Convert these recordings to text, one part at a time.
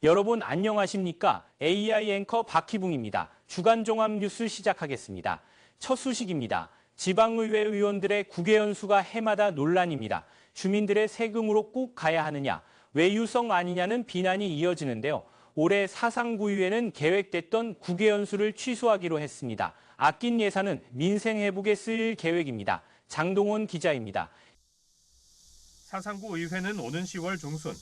여러분 안녕하십니까? AI 앵커 박희붕입니다. 주간 종합 뉴스 시작하겠습니다. 첫 소식입니다. 지방의회 의원들의 국외연수가 해마다 논란입니다. 주민들의 세금으로 꼭 가야 하느냐, 외유성 아니냐는 비난이 이어지는데요. 올해 사상구의회는 계획됐던 국외연수를 취소하기로 했습니다. 아낀 예산은 민생 회복에 쓰일 계획입니다. 장동원 기자입니다. 사상구 의회는 오는 10월 중순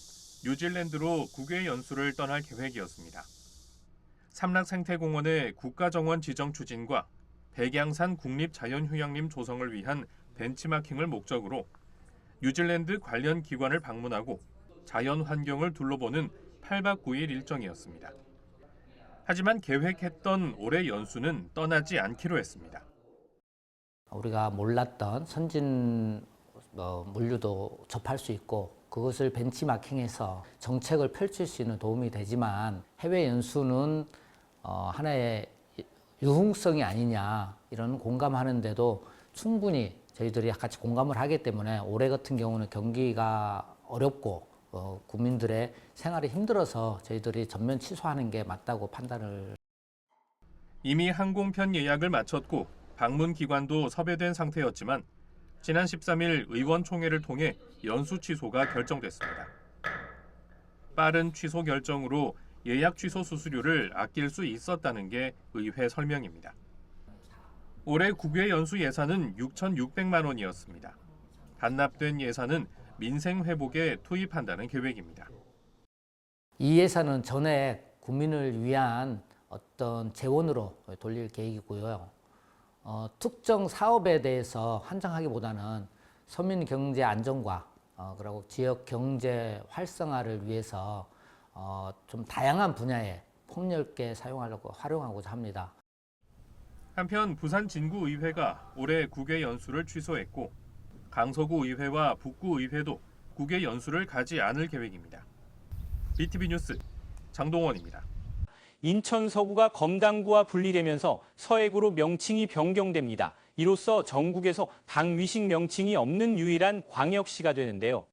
뉴질랜드로 국외 연수를 떠날 계획이었습니다. 삼락생태공원의 국가정원 지정 추진과 백양산 국립자연휴양림 조성을 위한 벤치마킹을 목적으로 뉴질랜드 관련 기관을 방문하고 자연 환경을 둘러보는 8박 9일 일정이었습니다. 하지만 계획했던 올해 연수는 떠나지 않기로 했습니다. 우리가 몰랐던 선진 물류도 접할 수 있고 그것을 벤치마킹해서 정책을 펼칠 수 있는 도움이 되지만 해외 연수는 하나의 유흥성이 아니냐 이런 공감하는데도 충분히 저희들이 같이 공감을 하기 때문에 올해 같은 경우는 경기가 어렵고 국민들의 생활이 힘들어서 저희들이 전면 취소하는 게 맞다고 판단을. 이미 항공편 예약을 마쳤고 방문 기관도 섭외된 상태였지만 지난 13일 의원총회를 통해 연수 취소가 결정됐습니다. 빠른 취소 결정으로 예약 취소 수수료를 아낄 수 있었다는 게 의회 설명입니다. 올해 국외 연수 예산은 6,600만 원이었습니다. 반납된 예산은 민생 회복에 투입한다는 계획입니다. 이 예산은 전액 국민을 위한 어떤 재원으로 돌릴 계획이고요. 특정 사업에 대해서 한정하기보다는 서민 경제 안정과 그리고 지역 경제 활성화를 위해서 좀 다양한 분야에 폭넓게 활용하고자 합니다. 한편 부산 진구의회가 올해 국외 연수를 취소했고 강서구 의회와 북구 의회도 국외 연수를 가지 않을 계획입니다. BTV 뉴스 장동원입니다. 인천 서구가 검단구와 분리되면서 서해구로 명칭이 변경됩니다. 이로써 전국에서 방위식 명칭이 없는 유일한 광역시가 되는데요.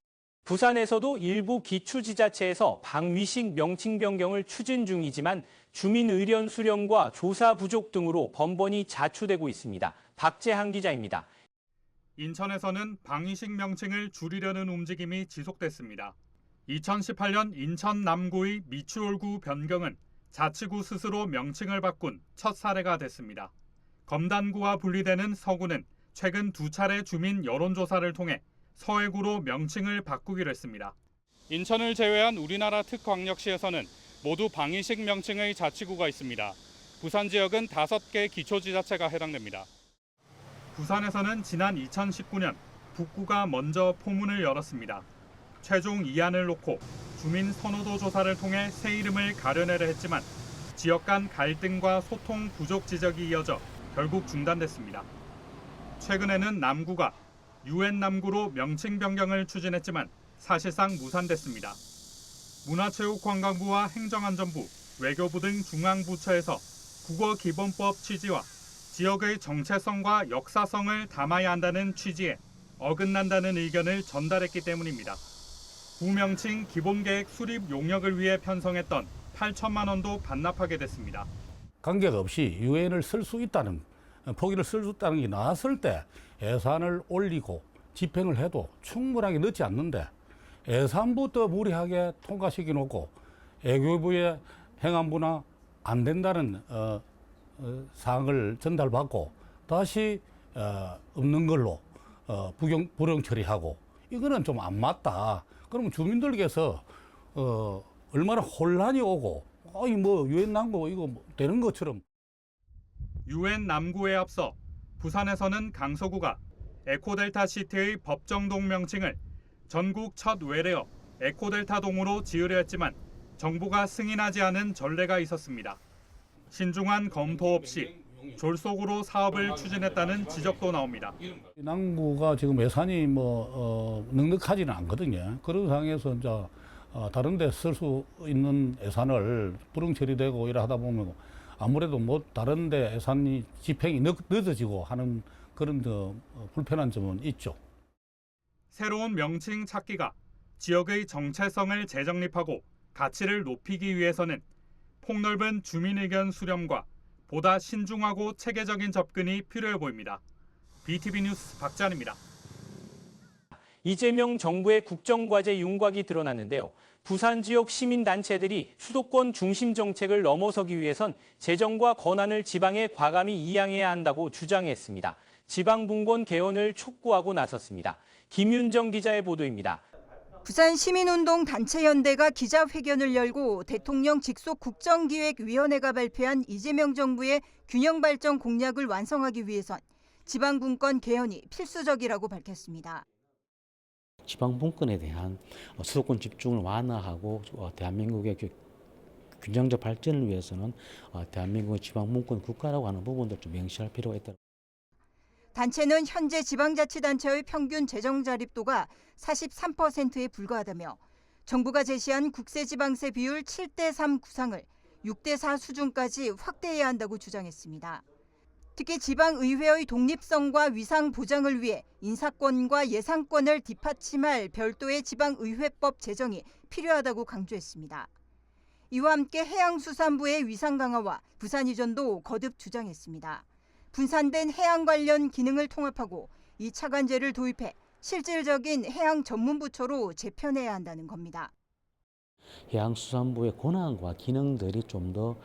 부산에서도 일부 기초지자체에서 방위식 명칭 변경을 추진 중이지만 주민 의견 수렴과 조사 부족 등으로 번번이 자초되고 있습니다. 박재한 기자입니다. 인천에서는 방위식 명칭을 줄이려는 움직임이 지속됐습니다. 2018년 인천 남구의 미추홀구 변경은 자치구 스스로 명칭을 바꾼 첫 사례가 됐습니다. 검단구와 분리되는 서구는 최근 2차례 주민 여론조사를 통해 서해구로 명칭을 바꾸기로 했습니다. 인천을 제외한 우리나라 특광역시에서는 모두 방위식 명칭의 자치구가 있습니다. 부산 지역은 5개 기초지자체가 해당됩니다. 부산에서는 지난 2019년 북구가 먼저 포문을 열었습니다. 최종 이안을 놓고 주민 선호도 조사를 통해 새 이름을 가려내려 했지만 지역 간 갈등과 소통 부족 지적이 이어져 결국 중단됐습니다. 최근에는 남구가 UN 남구로 명칭 변경을 추진했지만 사실상 무산됐습니다. 문화체육관광부와 행정안전부, 외교부 등 중앙부처에서 국어기본법 취지와 지역의 정체성과 역사성을 담아야 한다는 취지에 어긋난다는 의견을 전달했기 때문입니다. 구명칭 기본계획 수립 용역을 위해 편성했던 8천만 원도 반납하게 됐습니다. 관계없이 유엔을 쓸 수 있다는, 포기를 쓸 수 있다는 게 나왔을 때 예산을 올리고 집행을 해도 충분하게 늦지 않는데 예산부터 무리하게 통과시켜 놓고 외교부의 행안부나 안 된다는 사항을 전달받고 다시 없는 걸로 불용 처리하고 이거는 좀 안 맞다. 그러면 주민들께서 얼마나 혼란이 오고 유엔 남구 이거 되는 것처럼. 유엔 남구에 앞서 부산에서는 강서구가 에코델타 시티의 법정동 명칭을 전국 첫 외래어 에코델타동으로 지으려 했지만 정부가 승인하지 않은 전례가 있었습니다. 신중한 검토 없이 졸속으로 사업을 추진했다는 지적도 나옵니다. 남구가 지금 예산이 넉넉하지는 않거든요. 그런 상황에서 이제 다른 데 쓸 수 있는 예산을 불응 처리되고 이래 하다 보면 아무래도 다른 데 예산이 집행이 늦어지고 하는 그런 불편한 점은 있죠. 새로운 명칭 찾기가 지역의 정체성을 재정립하고 가치를 높이기 위해서는 폭넓은 주민 의견 수렴과 보다 신중하고 체계적인 접근이 필요해 보입니다. BTV 뉴스 박찬입니다. 이재명 정부의 국정과제 윤곽이 드러났는데요. 부산 지역 시민단체들이 수도권 중심 정책을 넘어서기 위해선 재정과 권한을 지방에 과감히 이양해야 한다고 주장했습니다. 지방분권 개헌을 촉구하고 나섰습니다. 김윤정 기자의 보도입니다. 부산 시민운동 단체연대가 기자회견을 열고 대통령 직속 국정기획위원회가 발표한 이재명 정부의 균형발전 공약을 완성하기 위해선 지방분권 개헌이 필수적이라고 밝혔습니다. 지방분권에 대한 수도권 집중을 완화하고 대한민국의 균형적 발전을 위해서는 대한민국의 지방분권 국가라고 하는 부분도 좀 명시할 필요가 있다. 단체는 현재 지방자치단체의 평균 재정 자립도가 43%에 불과하다며 정부가 제시한 국세지방세 비율 7대3 구상을 6대4 수준까지 확대해야 한다고 주장했습니다. 특히 지방의회의 독립성과 위상 보장을 위해 인사권과 예산권을 뒷받침할 별도의 지방의회법 제정이 필요하다고 강조했습니다. 이와 함께 해양수산부의 위상 강화와 부산 이전도 거듭 주장했습니다. 분산된 해양 관련 기능을 통합하고 2차 관제를 도입해 실질적인 해양 전문부처로 재편해야 한다는 겁니다. 해양수산부의 권한과 기능들이 좀 더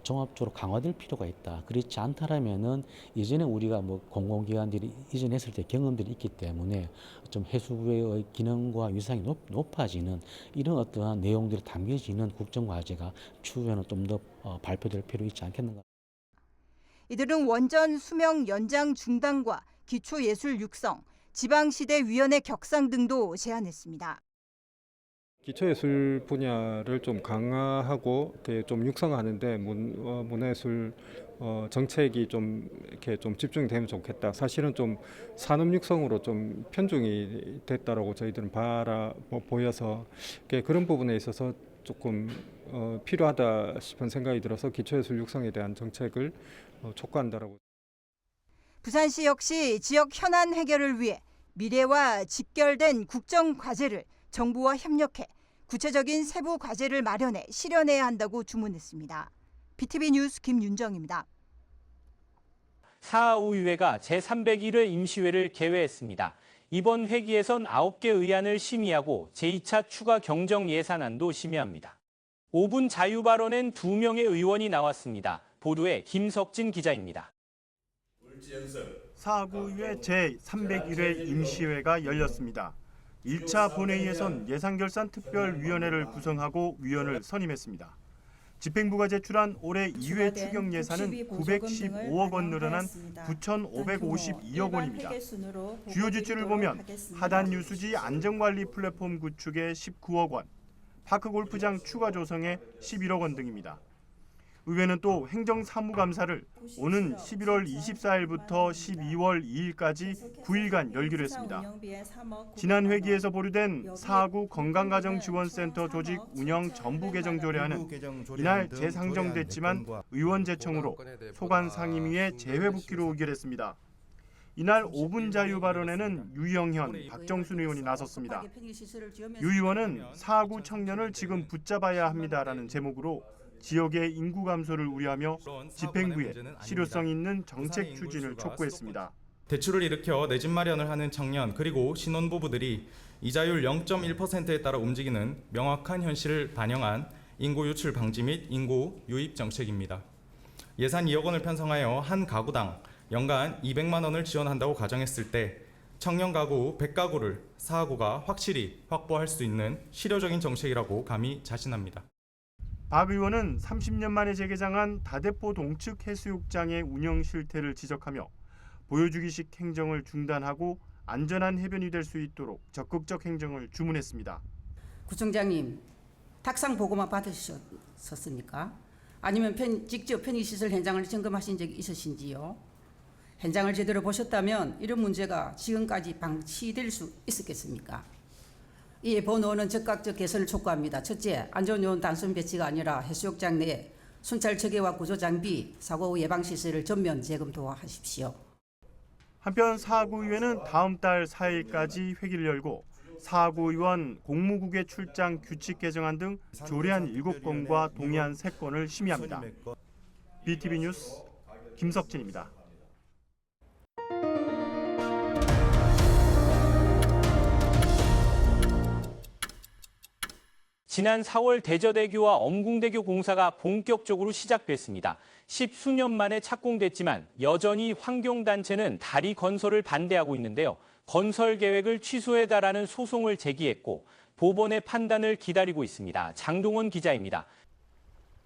종합적으로 강화될 필요가 있다. 그렇지 않다라면은 이전에 우리가 공공기관들이 이전했을 때 경험들이 있기 때문에 좀 해수부의 기능과 위상이 높아지는 이런 어떠한 내용들이 담겨지는 국정과제가 추후에는 좀 더 발표될 필요 있지 않겠는가. 이들은 원전 수명 연장 중단과 기초예술 육성, 지방시대위원회 격상 등도 제안했습니다. 기초예술 분야를 좀 강화하고 좀 육성하는데 문화예술 정책이 좀 이렇게 좀 집중이 되면 좋겠다. 사실은 좀 산업 육성으로 좀 편중이 됐다라고 저희들은 보여서 그런 부분에 있어서 조금 필요하다 싶은 생각이 들어서 기초예술 육성에 대한 정책을 촉구한다라고. 부산시 역시 지역 현안 해결을 위해 미래와 직결된 국정 과제를 정부와 협력해 구체적인 세부 과제를 마련해 실현해야 한다고 주문했습니다. BTV 뉴스 김윤정입니다. 사의회가 제301회 임시회를 개회했습니다. 이번 회기에선 9개 의안을 심의하고 제2차 추가 경정 예산안도 심의합니다. 5분 자유 발언엔 2명의 의원이 나왔습니다. 보도에 김석진 기자입니다. 사구의 제301회 임시회가 열렸습니다. 1차 본회의에선 예산결산특별위원회를 구성하고 위원을 선임했습니다. 집행부가 제출한 올해 2회 추경 예산은 915억 원 늘어난 9,552억 원입니다. 주요 지출을 보면 하단 유수지 안전관리 플랫폼 구축에 19억 원, 파크골프장 추가 조성에 11억 원 등입니다. 의회는 또 행정사무감사를 오는 11월 24일부터 12월 2일까지 9일간 열기로 했습니다. 지난 회기에서 보류된 사구 건강가정지원센터 조직 운영 전부 개정 조례안은 이날 재상정됐지만 의원 제청으로 소관 상임위에 재회복귀로 의결했습니다. 이날 5분 자유 발언에는 유영현, 박정순 의원이 나섰습니다. 유 의원은 사구 청년을 지금 붙잡아야 합니다라는 제목으로 지역의 인구 감소를 우려하며 집행부에 실효성 있는 정책 추진을 촉구했습니다. 대출을 일으켜 내 집 마련을 하는 청년 그리고 신혼부부들이 이자율 0.1%에 따라 움직이는 명확한 현실을 반영한 인구 유출 방지 및 인구 유입 정책입니다. 예산 2억 원을 편성하여 한 가구당 연간 200만 원을 지원한다고 가정했을 때 청년 가구 100가구를 사구가 확실히 확보할 수 있는 실효적인 정책이라고 감히 자신합니다. 박 의원은 30년 만에 재개장한 다대포 동측 해수욕장의 운영 실태를 지적하며 보여주기식 행정을 중단하고 안전한 해변이 될 수 있도록 적극적 행정을 주문했습니다. 구청장님, 탁상 보고만 받으셨습니까? 아니면 직접 편의시설 현장을 점검하신 적이 있으신지요? 현장을 제대로 보셨다면 이런 문제가 지금까지 방치될 수 있었겠습니까? 이에 본의원은 즉각적 개선을 촉구합니다. 첫째, 안전요원 단순 배치가 아니라 해수욕장 내 순찰 체계와 구조 장비, 사고 예방 시설을 전면 재검토하십시오. 한편 사구의회는 다음 달 4일까지 회기를 열고 사구의원 공무국의 출장 규칙 개정안 등 조례안 7건과 동의안 3건을 심의합니다. BTV 뉴스 김석진입니다. 지난 4월 대저대교와 엄궁대교 공사가 본격적으로 시작됐습니다. 10수년 만에 착공됐지만 여전히 환경단체는 다리 건설을 반대하고 있는데요. 건설 계획을 취소해달라는 소송을 제기했고 법원의 판단을 기다리고 있습니다. 장동원 기자입니다.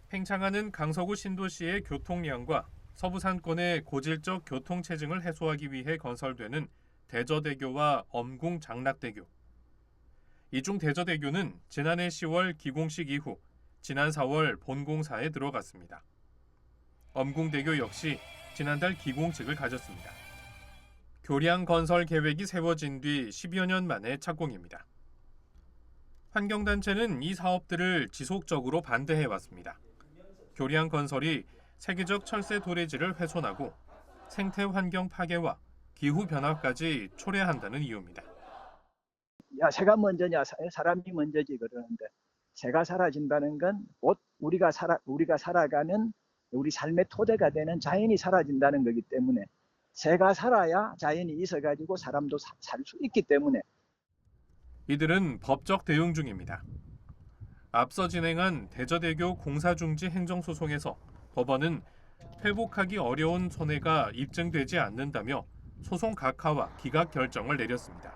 팽창하는 강서구 신도시의 교통량과 서부산권의 고질적 교통체증을 해소하기 위해 건설되는 대저대교와 엄궁 장락대교. 이 중 대저대교는 지난해 10월 기공식 이후 지난 4월 본공사에 들어갔습니다. 엄궁대교 역시 지난달 기공식을 가졌습니다. 교량 건설 계획이 세워진 뒤 10여 년 만에 착공입니다. 환경단체는 이 사업들을 지속적으로 반대해왔습니다. 교량 건설이 세계적 철새 도래지를 훼손하고 생태 환경 파괴와 기후 변화까지 초래한다는 이유입니다. 야, 새가 먼저냐, 사람이 먼저지 그러는데 새가 사라진다는 건 곧 우리가 살아가는 우리 삶의 토대가 되는 자연이 사라진다는 거기 때문에 새가 살아야 자연이 있어가지고 사람도 살 수 있기 때문에 이들은 법적 대응 중입니다. 앞서 진행한 대저대교 공사중지 행정소송에서 법원은 회복하기 어려운 손해가 입증되지 않는다며 소송 각하와 기각 결정을 내렸습니다.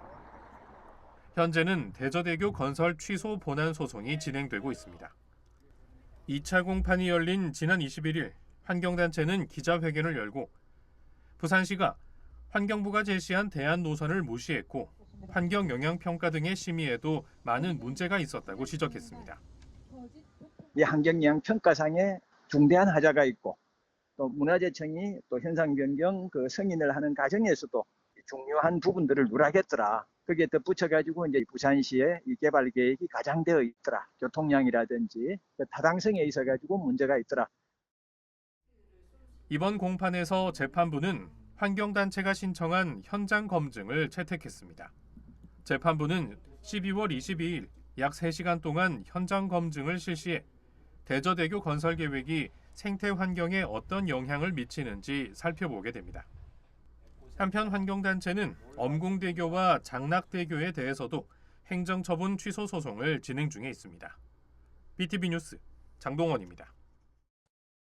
현재는 대저대교 건설 취소 본안 소송이 진행되고 있습니다. 2차 공판이 열린 지난 21일 환경단체는 기자회견을 열고 부산시가 환경부가 제시한 대안 노선을 무시했고 환경영향평가 등의 심의에도 많은 문제가 있었다고 지적했습니다. 이 환경영향평가상에 중대한 하자가 있고 또 문화재청이 또 현상 변경 승인을 하는 과정에서도 중요한 부분들을 누락했더라. 거기에 덧붙여가지고 이제 부산시의 이 개발 계획이 가장되어 있더라. 교통량이라든지 타당성에 있어가지고 문제가 있더라. 이번 공판에서 재판부는 환경단체가 신청한 현장 검증을 채택했습니다. 재판부는 12월 22일 약 3시간 동안 현장 검증을 실시해 대저대교 건설 계획이 생태 환경에 어떤 영향을 미치는지 살펴보게 됩니다. 한편 환경단체는 엄궁대교와 장락대교에 대해서도 행정처분 취소 소송을 진행 중에 있습니다. BTV 뉴스 장동원입니다.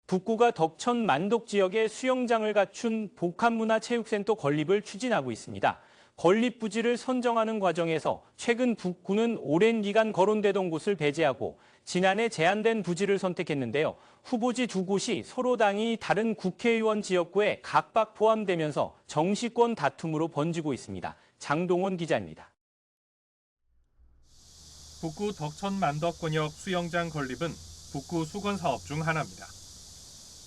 북구가 덕천 만덕 지역에 수영장을 갖춘 복합문화체육센터 건립을 추진하고 있습니다. 건립 부지를 선정하는 과정에서 최근 북구는 오랜 기간 거론되던 곳을 배제하고 지난해 제한된 부지를 선택했는데요. 후보지 2곳이 서로 당이 다른 국회의원 지역구에 각각 포함되면서 정치권 다툼으로 번지고 있습니다. 장동원 기자입니다. 북구 덕천 만덕권역 수영장 건립은 북구 수건 사업 중 하나입니다.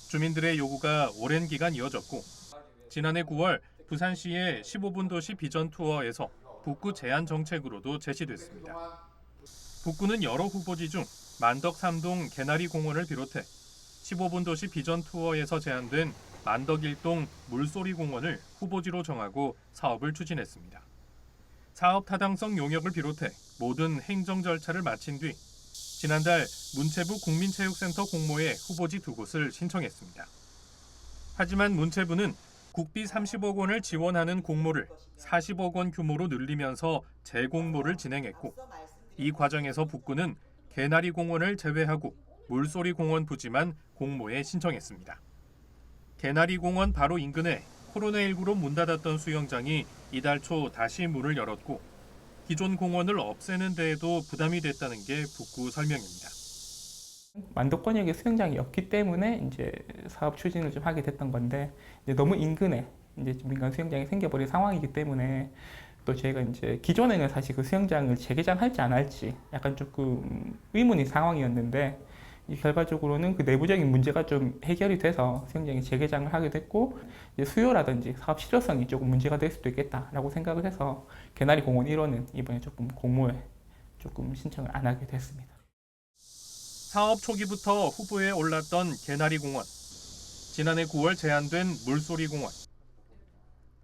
주민들의 요구가 오랜 기간 이어졌고 지난해 9월 부산시의 15분 도시 비전 투어에서 북구 제한 정책으로도 제시됐습니다. 북구는 여러 후보지 중 만덕 3동 개나리 공원을 비롯해 15분 도시 비전 투어에서 제안된 만덕 1동 물소리 공원을 후보지로 정하고 사업을 추진했습니다. 사업 타당성 용역을 비롯해 모든 행정 절차를 마친 뒤 지난달 문체부 국민체육센터 공모에 후보지 2곳을 신청했습니다. 하지만 문체부는 국비 30억 원을 지원하는 공모를 40억 원 규모로 늘리면서 재공모를 진행했고 이 과정에서 북구는 개나리 공원을 제외하고 물소리 공원 부지만 공모에 신청했습니다. 개나리 공원 바로 인근에 코로나19로 문 닫았던 수영장이 이달 초 다시 문을 열었고 기존 공원을 없애는 데에도 부담이 됐다는 게 북구 설명입니다. 만덕권역에 수영장이 없기 때문에 이제 사업 추진을 좀 하게 됐던 건데 이제 너무 인근에 이제 민간 수영장이 생겨버린 상황이기 때문에 또 저희가 이제 기존에는 사실 그 수영장을 재개장할지 안 할지 약간 조금 의문인 상황이었는데 결과적으로는 그 내부적인 문제가 좀 해결이 돼서 수영장이 재개장을 하게 됐고 이제 수요라든지 사업 실효성이 조금 문제가 될 수도 있겠다라고 생각을 해서 개나리 공원 1호는 이번에 조금 공모에 조금 신청을 안 하게 됐습니다. 사업 초기부터 후보에 올랐던 개나리 공원, 지난해 9월 제안된 물소리 공원.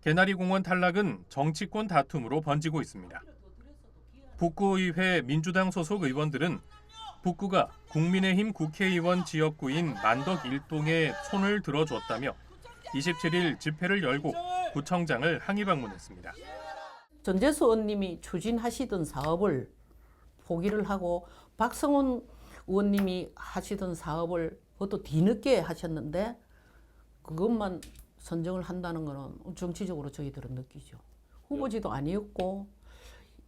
개나리 공원 탈락은 정치권 다툼으로 번지고 있습니다. 북구의회 민주당 소속 의원들은 북구가 국민의힘 국회의원 지역구인 만덕 1동에 손을 들어줬다며 27일 집회를 열고 구청장을 항의 방문했습니다. 전재수 의원님이 추진하시던 사업을 포기를 하고 박성훈 의원님이 하시던 사업을 그것도 뒤늦게 하셨는데 그것만 선정을 한다는 것은 정치적으로 저희들은 느끼죠. 후보지도 아니었고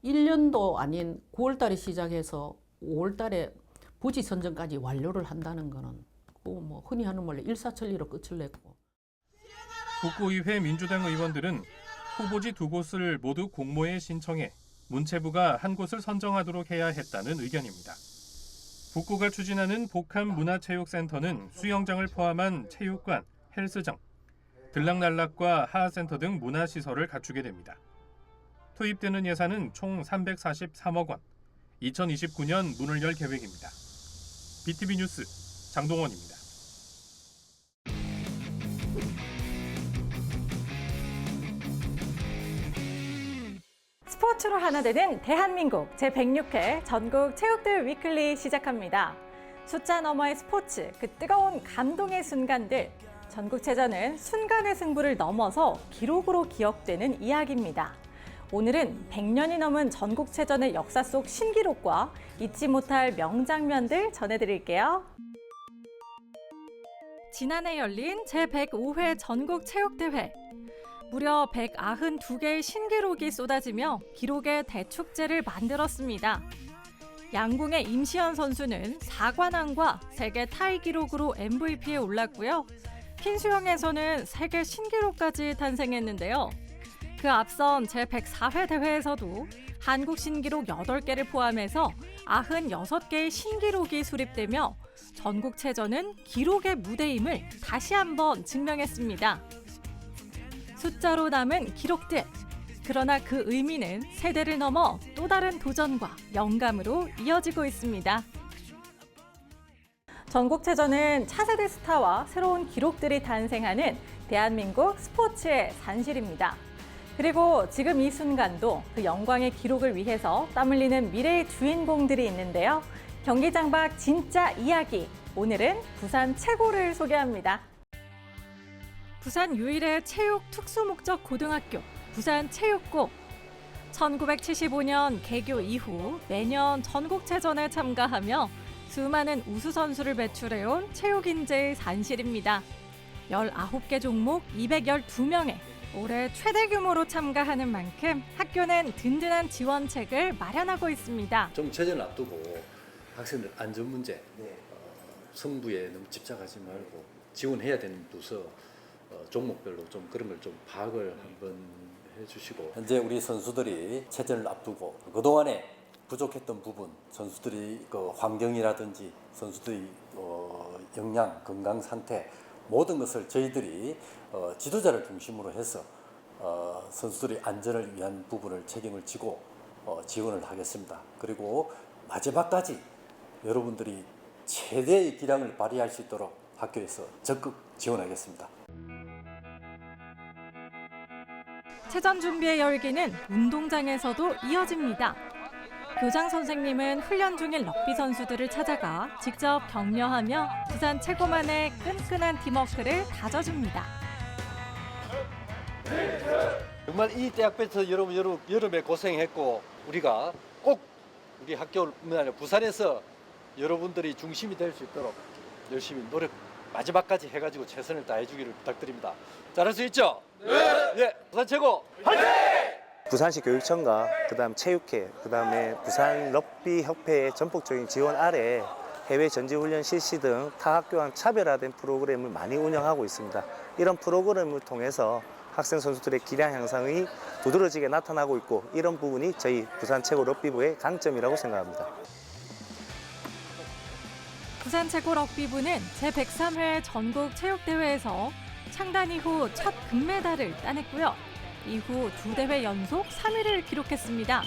1년도 아닌 9월 달에 시작해서 5월 달에 부지 선정까지 완료를 한다는 것은 뭐 흔히 하는 말로 일사천리로 끝을 냈고. 북구의회 민주당 의원들은 후보지 2곳을 모두 공모에 신청해 문체부가 한 곳을 선정하도록 해야 했다는 의견입니다. 북구가 추진하는 복합문화체육센터는 수영장을 포함한 체육관, 헬스장, 들락날락과 하하센터 등 문화시설을 갖추게 됩니다. 투입되는 예산은 총 343억 원, 2029년 문을 열 계획입니다. BTV 뉴스 장동원입니다. 스포츠로 하나 되는 대한민국 제106회 전국 체육대회 위클리 시작합니다. 숫자 너머의 스포츠, 그 뜨거운 감동의 순간들. 전국체전은 순간의 승부를 넘어서 기록으로 기억되는 이야기입니다. 오늘은 100년이 넘은 전국체전의 역사 속 신기록과 잊지 못할 명장면들 전해드릴게요. 지난해 열린 제105회 전국체육대회. 무려 192개의 신기록이 쏟아지며 기록의 대축제를 만들었습니다. 양궁의 임시현 선수는 4관왕과 세계 타이 기록으로 MVP에 올랐고요. 핀수영에서는 세계 신기록까지 탄생했는데요. 그 앞선 제104회 대회에서도 한국 신기록 8개를 포함해서 96개의 신기록이 수립되며 전국체전은 기록의 무대임을 다시 한번 증명했습니다. 숫자로 남은 기록들. 그러나 그 의미는 세대를 넘어 또 다른 도전과 영감으로 이어지고 있습니다. 전국체전은 차세대 스타와 새로운 기록들이 탄생하는 대한민국 스포츠의 산실입니다. 그리고 지금 이 순간도 그 영광의 기록을 위해서 땀 흘리는 미래의 주인공들이 있는데요. 경기장 밖 진짜 이야기. 오늘은 부산 최고를 소개합니다. 부산 유일의 체육 특수목적 고등학교, 부산체육고. 1975년 개교 이후 매년 전국체전에 참가하며 수많은 우수 선수를 배출해온 체육인재의 산실입니다. 19개 종목 212명에 올해 최대 규모로 참가하는 만큼 학교는 든든한 지원책을 마련하고 있습니다. 전국체전을 앞두고 학생들 안전 문제, 승부에 너무 집착하지 말고 지원해야 되는 부서 종목별로 좀 그런 걸 좀 파악을 한번 해주시고, 현재 우리 선수들이 체전을 앞두고 그동안에 부족했던 부분, 선수들이 그 환경이라든지 선수들이 영양, 건강 상태 모든 것을 저희들이 지도자를 중심으로 해서 선수들의 안전을 위한 부분을 책임을 지고 지원을 하겠습니다. 그리고 마지막까지 여러분들이 최대의 기량을 발휘할 수 있도록 학교에서 적극 지원하겠습니다. 체전 준비의 열기는 운동장에서도 이어집니다. 교장 선생님은 훈련 중인 럭비 선수들을 찾아가 직접 격려하며 부산 최고만의 끈끈한 팀워크를 다져줍니다. 정말 이 대학배에서 여름에 고생했고, 우리가 꼭 우리 학교뿐만 아니라 부산에서 여러분들이 중심이 될 수 있도록 열심히 노력 마지막까지 해가지고 최선을 다해주기를 부탁드립니다. 잘할 수 있죠? 네! 예, 부산 최고! 화이팅! 부산시 교육청과 그다음 체육회, 그다음에 부산 럭비 협회의 전폭적인 지원 아래 해외 전지훈련 실시 등 타 학교와는 차별화된 프로그램을 많이 운영하고 있습니다. 이런 프로그램을 통해서 학생 선수들의 기량 향상이 두드러지게 나타나고 있고, 이런 부분이 저희 부산 최고 럭비부의 강점이라고 생각합니다. 부산 최고 럭비부는 제103회 전국 체육대회에서 창단 이후 첫 금메달을 따냈고요. 이후 2대회 연속 3위를 기록했습니다.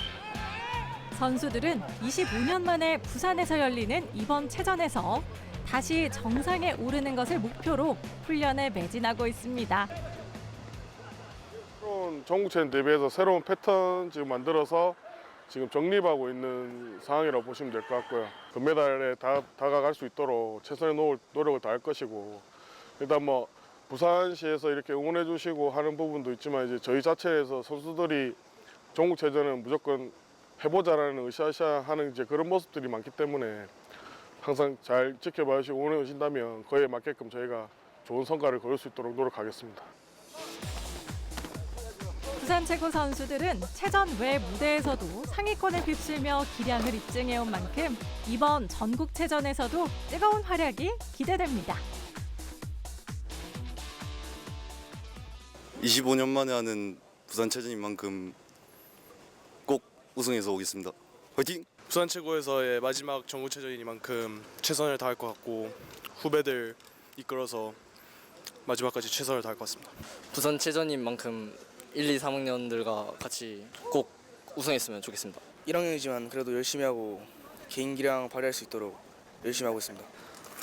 선수들은 25년 만에 부산에서 열리는 이번 체전에서 다시 정상에 오르는 것을 목표로 훈련에 매진하고 있습니다. 새로운 전국체전 대회에서 새로운 패턴 지금 만들어서 지금 정립하고 있는 상황이라고 보시면 될 것 같고요. 금메달에 다가갈 수 있도록 최선의 노력을 다할 것이고, 일단 뭐 부산시에서 이렇게 응원해 주시고 하는 부분도 있지만 이제 저희 자체에서 선수들이 종국체전은 무조건 해보자라는 으쌰으쌰하는 이제 그런 모습들이 많기 때문에 항상 잘 지켜봐 주시고 응원해 주신다면 그에 맞게끔 저희가 좋은 성과를 거둘 수 있도록 노력하겠습니다. 부산 최고 선수들은 체전 외 무대에서도 상위권을 휩쓸며 기량을 입증해온 만큼 이번 전국체전에서도 뜨거운 활약이 기대됩니다. 25년 만에 하는 부산체전인 만큼 꼭 우승해서 오겠습니다. 화이팅! 부산 최고에서의 마지막 전국체전이니만큼 최선을 다할 것 같고 후배들 이끌어서 마지막까지 최선을 다할 것 같습니다. 부산체전인 만큼 1, 2, 3학년들과 같이 꼭 우승했으면 좋겠습니다. 1학년이지만 그래도 열심히 하고 개인 기량 발휘할 수 있도록 열심히 하고 있습니다.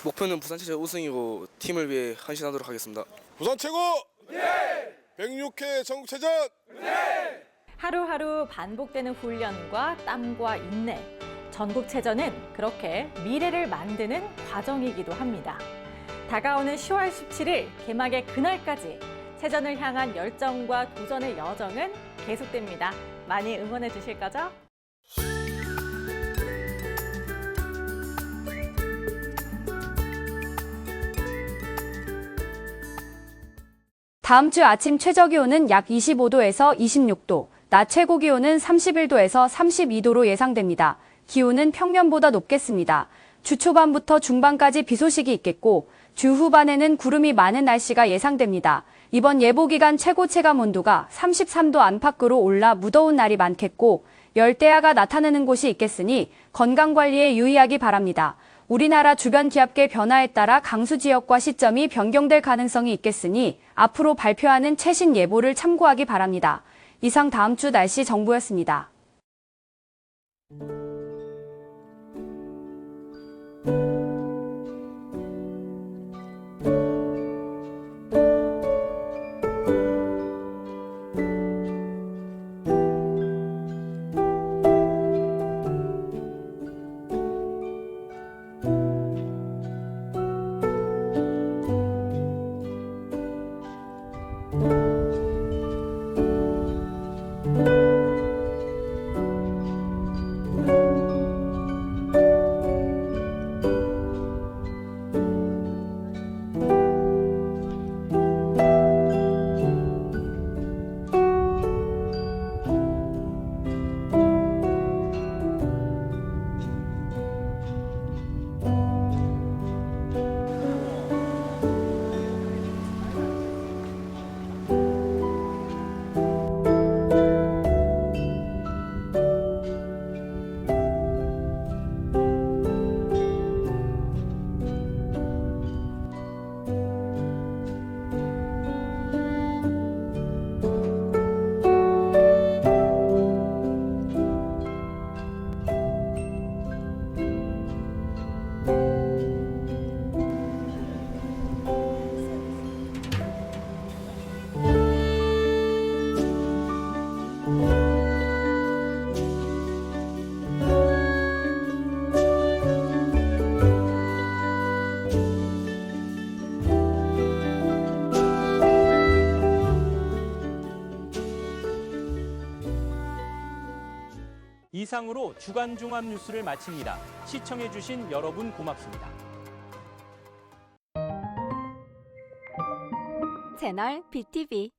목표는 부산체전 우승이고 팀을 위해 헌신하도록 하겠습니다. 부산 최고! 네! 106회 전국체전! 네! 하루하루 반복되는 훈련과 땀과 인내. 전국체전은 그렇게 미래를 만드는 과정이기도 합니다. 다가오는 10월 17일 개막의 그날까지 체전을 향한 열정과 도전의 여정은 계속됩니다. 많이 응원해 주실 거죠? 다음 주 아침 최저기온은 약 25도에서 26도, 낮 최고기온은 31도에서 32도로 예상됩니다. 기온은 평년보다 높겠습니다. 주 초반부터 중반까지 비 소식이 있겠고 주 후반에는 구름이 많은 날씨가 예상됩니다. 이번 예보 기간 최고 체감 온도가 33도 안팎으로 올라 무더운 날이 많겠고 열대야가 나타나는 곳이 있겠으니 건강관리에 유의하기 바랍니다. 우리나라 주변 기압계 변화에 따라 강수 지역과 시점이 변경될 가능성이 있겠으니 앞으로 발표하는 최신 예보를 참고하기 바랍니다. 이상 다음 주 날씨 정보였습니다. 이상으로 주간 종합 뉴스를 마칩니다. 시청해주신 여러분 고맙습니다. 채널 BTV